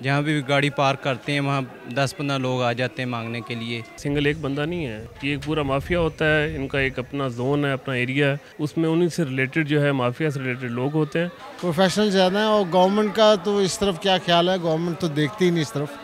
जहाँ भी गाड़ी पार्क करते हैं वहाँ 10-15 लोग आ जाते हैं मांगने के लिए। सिंगल एक बंदा नहीं है, ये एक पूरा माफिया होता है, इनका एक अपना जोन है, अपना एरिया है, उसमें उन्हीं से रिलेटेड जो है माफिया से रिलेटेड लोग होते हैं। प्रोफेशनल ज़्यादा है और गवर्नमेंट का तो इस तरफ क्या ख्याल है, गवर्नमेंट तो देखती ही नहीं इस तरफ।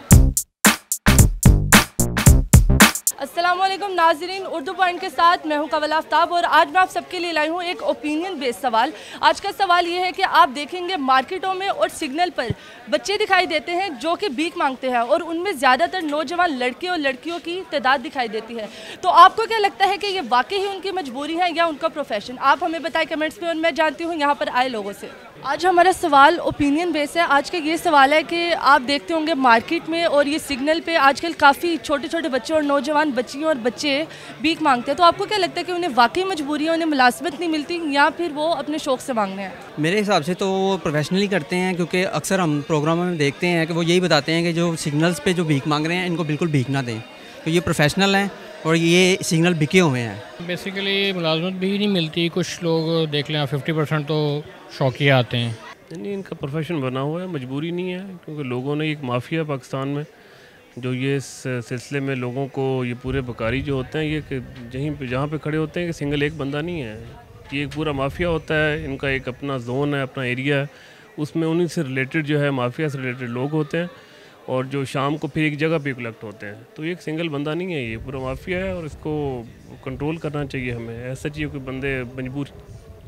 अस्सलामुअलैकुम नाज़रीन, उर्दू पॉइंट के साथ मैं हूं कवल आफ्ताब और आज मैं आप सबके लिए लाई हूं एक ओपिनियन बेस्ड सवाल। आज का सवाल ये है कि आप देखेंगे मार्केटों में और सिग्नल पर बच्चे दिखाई देते हैं जो कि भीख मांगते हैं और उनमें ज़्यादातर नौजवान लड़के और लड़कियों की तादाद दिखाई देती है। तो आपको क्या लगता है कि ये वाकई ही उनकी मजबूरी है या उनका प्रोफेशन? आप हमें बताएं कमेंट्स में और मैं जानती हूँ यहाँ पर आए लोगों से। आज हमारा सवाल ओपिनियन बेस है। आज का ये सवाल है कि आप देखते होंगे मार्केट में और ये सिग्नल पे आजकल काफ़ी छोटे छोटे बच्चे और नौजवान बच्चियों और बच्चे भीख मांगते हैं। तो आपको क्या लगता है कि उन्हें वाकई मजबूरी है, उन्हें मुलाजमत नहीं मिलती या फिर वो अपने शौक़ से मांगने हैं? मेरे हिसाब से तो वो प्रोफेशनली करते हैं, क्योंकि अक्सर हम प्रोग्रामों में देखते हैं कि वो यही बताते हैं कि जो सिग्नल्स पे जो भीख मांग रहे हैं इनको बिल्कुल भीख ना दें, तो ये प्रोफेशनल हैं और ये सिग्नल बिके हुए हैं। बेसिकली मुलाजमत भी नहीं मिलती। कुछ लोग देख लें 50% तो शौकिया आते हैं। नहीं, इनका प्रोफेशन बना हुआ है, मजबूरी नहीं है, क्योंकि लोगों ने एक माफिया पाकिस्तान में जो ये इस सिलसिले में लोगों को ये पूरे बकारी जो होते हैं ये जहाँ पे खड़े होते हैं कि सिंगल एक बंदा नहीं है, ये एक पूरा माफिया होता है, इनका एक अपना जोन है, अपना एरिया है, उसमें उन्हीं से रिलेटेड जो है माफिया से रिलेटेड लोग होते हैं और जो शाम को फिर एक जगह पे कलेक्ट होते हैं। तो ये एक सिंगल बंदा नहीं है, ये पूरा माफिया है और इसको कंट्रोल करना चाहिए हमें। ऐसा चाहिए कि बंदे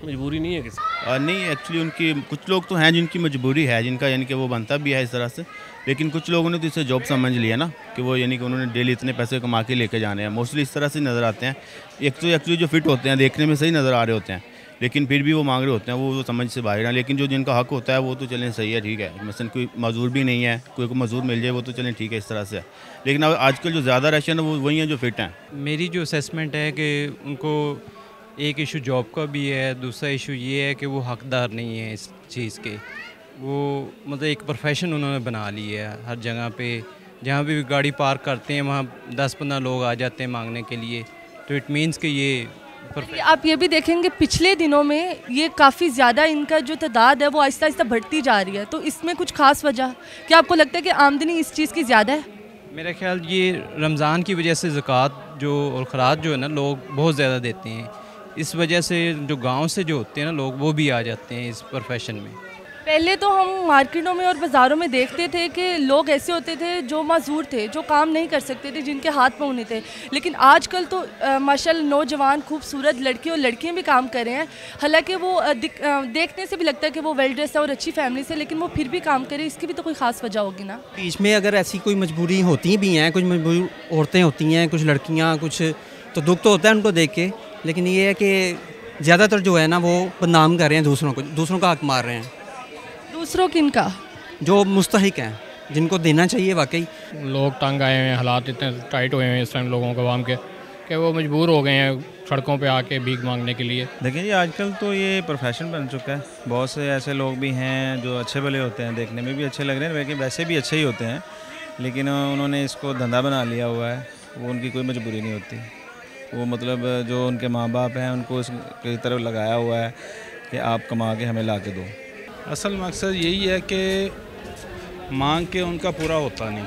मजबूरी नहीं है किसी नहीं, एक्चुअली उनकी कुछ लोग तो हैं जिनकी मजबूरी है, जिनका यानी कि वो बनता भी है इस तरह से, लेकिन कुछ लोगों ने तो इसे जॉब समझ लिया ना कि वो यानी कि उन्होंने डेली इतने पैसे कमा के लेके जाने हैं। मोस्टली इस तरह से नज़र आते हैं। एक तो एक्चुअली जो फिट होते हैं देखने में सही नज़र आ रहे होते हैं, लेकिन फिर भी वो मांग रहे होते हैं, वो समझ से बाहर है। लेकिन जो जिनका हक होता है वो तो चलें सही है, ठीक है, मसलन कोई मजदूर भी नहीं है, कोई को मजदूर मिल जाए वो तो चलें ठीक है, इस तरह से है। लेकिन अब आजकल जो ज़्यादा रशन है वो वही हैं जो फिट हैं। मेरी जो असेसमेंट है कि उनको एक इशू जॉब का भी है, दूसरा इशू ये है कि वो हकदार नहीं है इस चीज़ के। वो मतलब एक प्रोफेशन उन्होंने बना लिया है। हर जगह पे जहाँ भी गाड़ी पार्क करते हैं वहाँ 10-15 लोग आ जाते हैं मांगने के लिए, तो इट मीन्स कि ये आप ये भी देखेंगे पिछले दिनों में ये काफ़ी ज़्यादा इनका जो तादाद है वो आहिस्ता आहिस्ता बढ़ती जा रही है। तो इसमें कुछ खास वजह क्या आपको लगता है कि आमदनी इस चीज़ की ज़्यादा है? मेरा ख्याल ये रमज़ान की वजह से ज़कात जो और ख़राज जो है ना लोग बहुत ज़्यादा देते हैं, इस वजह से जो गांव से जो होते हैं ना लोग वो भी आ जाते हैं इस प्रोफेशन में। पहले तो हम मार्केटों में और बाज़ारों में देखते थे कि लोग ऐसे होते थे जो माजूर थे, जो काम नहीं कर सकते थे, जिनके हाथ पाँव नहीं थे। लेकिन आजकल तो माशाल्लाह नौजवान खूबसूरत लड़के और लड़कियां भी काम कर रहे हैं। हालांकि वो देखने से भी लगता है कि वो वेल ड्रेस है और अच्छी फैमिली से, लेकिन वो फिर भी काम करे। इसकी भी तो कोई ख़ास वजह होगी ना। बीच में अगर ऐसी कोई मजबूरी होती भी हैं, कुछ मजबूर औरतें होती हैं, कुछ लड़कियाँ, कुछ तो दुख तो होता है उनको देख के, लेकिन ये है कि ज़्यादातर जो है ना वो बदनाम कर रहे हैं दूसरों का हक मार रहे हैं। दूसरों किनका? जो मुस्तहिक हैं, जिनको देना चाहिए। वाकई लोग तंग आए हुए हैं, हालात इतने टाइट हुए हैं इस टाइम लोगों के आवाम के कि वो मजबूर हो गए हैं सड़कों पे आके भीख मांगने के लिए। देखिए जी, आजकल तो ये प्रोफेशन बन चुका है। बहुत से ऐसे लोग भी हैं जो अच्छे भले होते हैं, देखने में भी अच्छे लग रहे हैं, लेकिन वैसे भी अच्छे ही होते हैं, लेकिन उन्होंने इसको धंधा बना लिया हुआ है। वो उनकी कोई मजबूरी नहीं होती। वो मतलब जो उनके माँ बाप हैं उनको इसकी तरफ लगाया हुआ है कि आप कमा के हमें ला के दो। असल मकसद यही है कि मांग के उनका पूरा होता नहीं,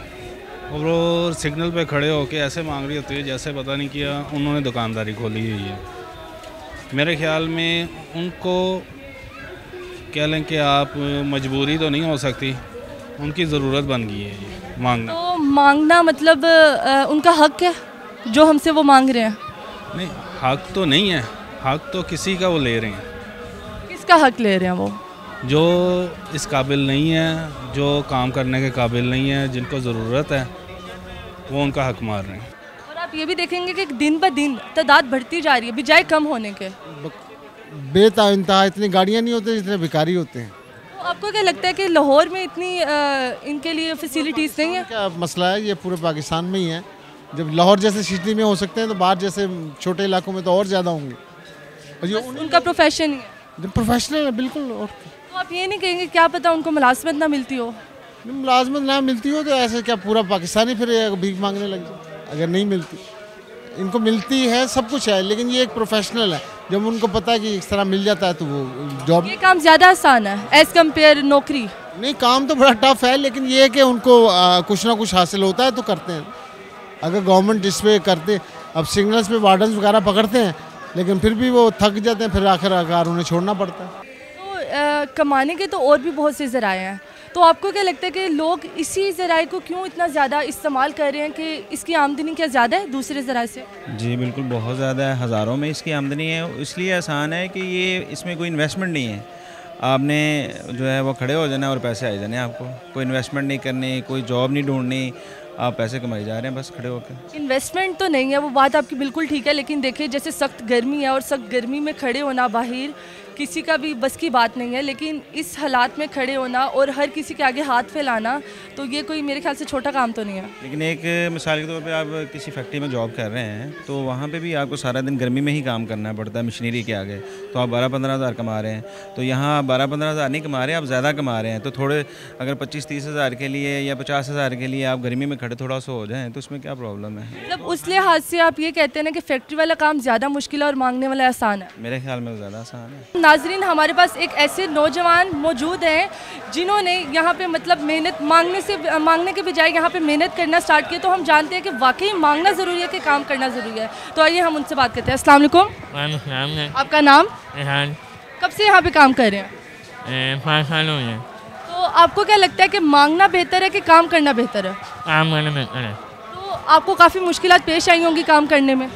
और वो सिग्नल पे खड़े होके ऐसे मांग रही होती है जैसे पता नहीं किया उन्होंने दुकानदारी खोली हुई है। मेरे ख्याल में उनको कह लें कि आप मजबूरी तो नहीं हो सकती, उनकी ज़रूरत बन गई है ये मांगना। तो मांगना मतलब उनका हक है जो हमसे वो मांग रहे हैं? नहीं, हक तो नहीं है, हक तो किसी का वो ले रहे हैं। किसका हक ले रहे हैं वो? जो इस काबिल नहीं है, जो काम करने के काबिल नहीं है, जिनको ज़रूरत है, वो उनका हक मार रहे हैं। और आप ये भी देखेंगे कि दिन ब दिन तादाद बढ़ती जा रही है बजाय कम होने के। बेतहा इतनी गाड़ियाँ नहीं होती जितने भिखारी होते हैं। तो आपको क्या लगता है कि लाहौर में इतनी इनके लिए फैसिलिटीज़ नहीं है? क्या मसला है, ये पूरे पाकिस्तान में ही है। जब लाहौर जैसे सिटी में हो सकते हैं तो बाहर जैसे छोटे इलाकों में तो और ज़्यादा होंगे। और ये उनका प्रोफेशन ही है, प्रोफेशनल है बिल्कुल। और तो आप ये नहीं कहेंगे क्या पता उनको मुलाजमत ना मिलती हो? मुलाजमत ना मिलती हो तो ऐसे क्या पूरा पाकिस्तानी फिर भीख मांगने लग जाए? अगर नहीं मिलती, इनको मिलती है, सब कुछ है, लेकिन ये एक प्रोफेशनल है। जब उनको पता है कि इस तरह मिल जाता है तो वो जॉब। ये काम ज़्यादा आसान है एज़ कम्पेयर नौकरी? नहीं, काम तो बड़ा टफ है, लेकिन ये है कि उनको कुछ ना कुछ हासिल होता है तो करते हैं। अगर गवर्नमेंट इस पर करते, अब सिग्नल्स पे वार्डन्स वगैरह पकड़ते हैं, लेकिन फिर भी वो थक जाते हैं, फिर आखिरकार उन्हें छोड़ना पड़ता है। तो कमाने के तो और भी बहुत से ज़राए हैं, तो आपको क्या लगता है कि लोग इसी ज़राए को क्यों इतना ज़्यादा इस्तेमाल कर रहे हैं कि इसकी आमदनी क्या ज़्यादा है दूसरे ज़राए से? जी बिल्कुल, बहुत ज़्यादा है, हज़ारों में इसकी आमदनी है। इसलिए आसान है कि ये इसमें कोई इन्वेस्टमेंट नहीं है। आपने जो है वो खड़े हो जाना और पैसे आ जाने आपको, कोई इन्वेस्टमेंट नहीं करनी, कोई जॉब नहीं ढूंढनी, आप पैसे कमाई जा रहे हैं बस खड़े होकर। इन्वेस्टमेंट तो नहीं है, वो बात आपकी बिल्कुल ठीक है, लेकिन देखिए जैसे सख्त गर्मी है और सख्त गर्मी में खड़े होना बाहर किसी का भी बस की बात नहीं है, लेकिन इस हालात में खड़े होना और हर किसी के आगे हाथ फैलाना, तो ये कोई मेरे ख्याल से छोटा काम तो नहीं है। लेकिन एक मिसाल के तौर पे आप किसी फैक्ट्री में जॉब कर रहे हैं तो वहाँ पे भी आपको सारा दिन गर्मी में ही काम करना पड़ता है मशीनरी के आगे, तो आप 12-15 हज़ार कमा रहे हैं। तो यहाँ आप 12-15 हज़ार नहीं कमा रहे, आप ज़्यादा कमा रहे हैं। तो थोड़े अगर 25-30 हज़ार के लिए या 50 हज़ार के लिए आप गर्मी में खड़े थोड़ा सा हो जाएँ तो उसमें क्या प्रॉब्लम है? मतलब उस लिहाज से आप ये कहते हैं ना कि फैक्ट्री वाला काम ज़्यादा मुश्किल है और मांगने वाला आसान है? मेरे ख्याल में ज़्यादा आसान है। नाजरीन, हमारे पास एक ऐसे नौजवान मौजूद हैं जिन्होंने यहाँ पे मतलब मेहनत मांगने के बजाय यहाँ पे मेहनत करना स्टार्ट किया, तो हम जानते हैं कि वाकई मांगना ज़रूरी है कि काम करना ज़रूरी है। तो आइए हम उनसे बात करते हैं। अस्सलाम वालेकुम। आपका नाम? रेहान। कब से यहाँ पे काम कर रहे हैं? 5 साल हो गए। तो आपको क्या लगता है कि मांगना बेहतर है कि काम करना बेहतर है? काम करना बेहतर है। तो आपको काफ़ी मुश्किलात पेश आई होंगी काम करने में?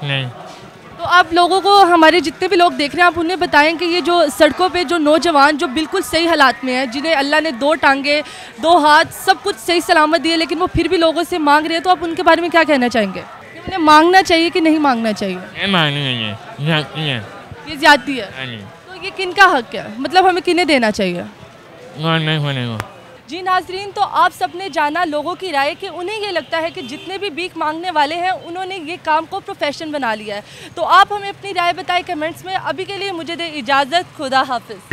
नहीं। तो आप लोगों को, हमारे जितने भी लोग देख रहे हैं, आप उन्हें बताएं कि ये जो सड़कों पे जो नौजवान जो बिल्कुल सही हालात में हैं, जिन्हें अल्लाह ने 2 टांगे 2 हाथ सब कुछ सही सलामत दिए, लेकिन वो फिर भी लोगों से मांग रहे हैं, तो आप उनके बारे में क्या कहना चाहेंगे? उन्हें मांगना चाहिए कि नहीं मांगना चाहिए? मांगना चाहिए, ज़्यादती है। ये ज़्यादती है? तो ये किनका हक है, मतलब हमें किन्हें देना चाहिए? गवर्नमेंट होने को। जी नाजरीन, तो आप सबने जाना लोगों की राय कि उन्हें ये लगता है कि जितने भी भीख मांगने वाले हैं उन्होंने ये काम को प्रोफेशन बना लिया है। तो आप हमें अपनी राय बताएं कमेंट्स में। अभी के लिए मुझे दे इजाज़त, खुदा हाफिज़।